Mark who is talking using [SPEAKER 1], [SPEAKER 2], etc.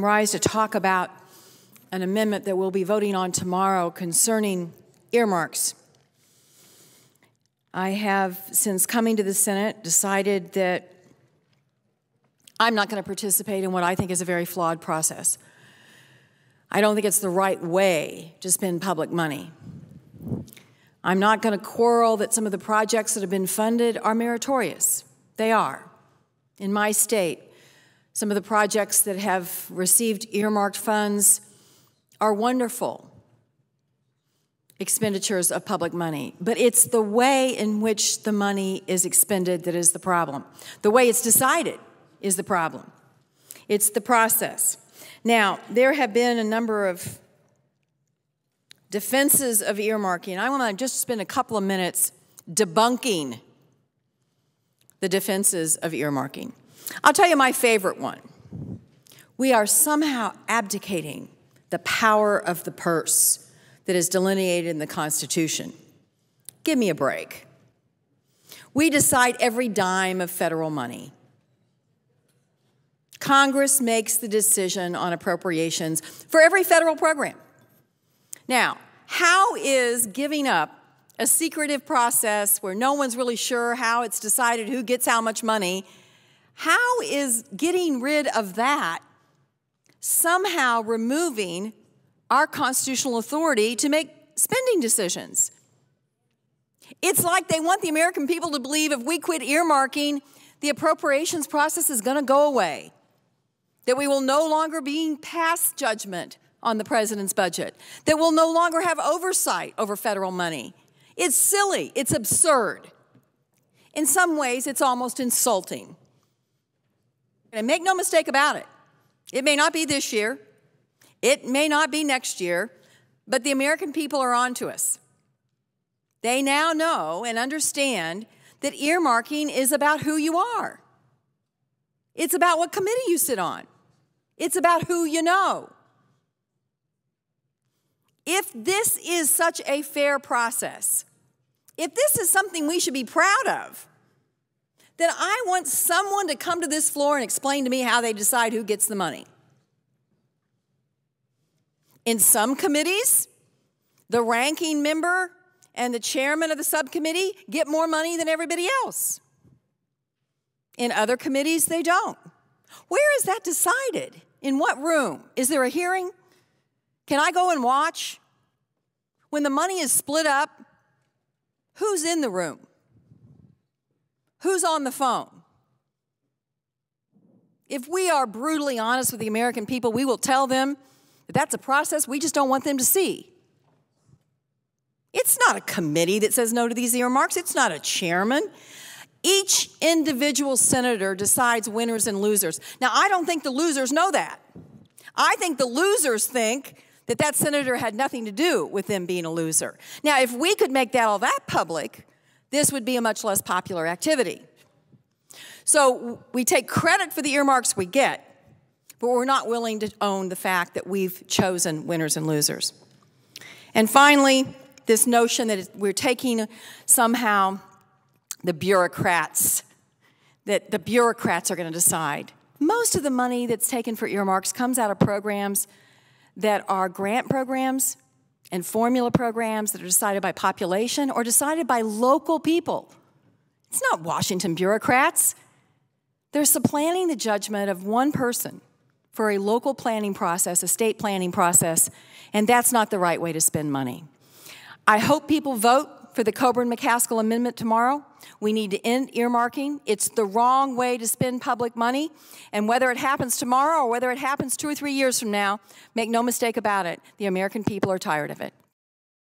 [SPEAKER 1] rise to talk about an amendment that we'll be voting on tomorrow concerning earmarks. I have, since coming to the Senate, decided that I'm not going to participate in what I think is a very flawed process. I don't think it's the right way to spend public money. I'm not going to quarrel that some of the projects that have been funded are meritorious. They are. In my state, some of the projects that have received earmarked funds are wonderful expenditures of public money. But it's the way in which the money is expended that is the problem. The way it's decided is the problem. It's the process. Now, there have been a number of defenses of earmarking. I want to just spend a couple of minutes debunking the defenses of earmarking. I'll tell you my favorite one. We are somehow abdicating the power of the purse that is delineated in the Constitution. Give me a break. We decide every dime of federal money. Congress makes the decision on appropriations for every federal program. Now, how is giving up a secretive process where no one's really sure how it's decided who gets how much money, how is getting rid of that somehow removing our constitutional authority to make spending decisions? It's like they want the American people to believe if we quit earmarking, the appropriations process is going to go away, that we will no longer be pass judgment on the president's budget, that we'll no longer have oversight over federal money. It's silly. It's absurd. In some ways, it's almost insulting. And make no mistake about it. It may not be this year. It may not be next year. But the American people are on to us. They now know and understand that earmarking is about who you are. It's about what committee you sit on. It's about who you know. If this is such a fair process, if this is something we should be proud of, then I want someone to come to this floor and explain to me how they decide who gets the money. In some committees, the ranking member and the chairman of the subcommittee get more money than everybody else. In other committees, they don't. Where is that decided? In what room? Is there a hearing? Can I go and watch? When the money is split up, who's in the room? Who's on the phone? If we are brutally honest with the American people, we will tell them that that's a process we just don't want them to see. It's not a committee that says no to these earmarks. It's not a chairman. Each individual senator decides winners and losers. Now, I don't think the losers know that. I think the losers think that that senator had nothing to do with them being a loser. Now, if we could make that all that public, this would be a much less popular activity. So we take credit for the earmarks we get, but we're not willing to own the fact that we've chosen winners and losers. And finally, this notion that we're taking somehow the bureaucrats, that the bureaucrats are going to decide. Most of the money that's taken for earmarks comes out of programs that are grant programs and formula programs that are decided by population or decided by local people. It's not Washington bureaucrats. They're supplanting the judgment of one person for a local planning process, a state planning process, and that's not the right way to spend money. I hope people vote for the Coburn-McCaskill amendment tomorrow. We need to end earmarking. It's the wrong way to spend public money. And whether it happens tomorrow or whether it happens 2 or 3 years from now, make no mistake about it, the American people are tired of it.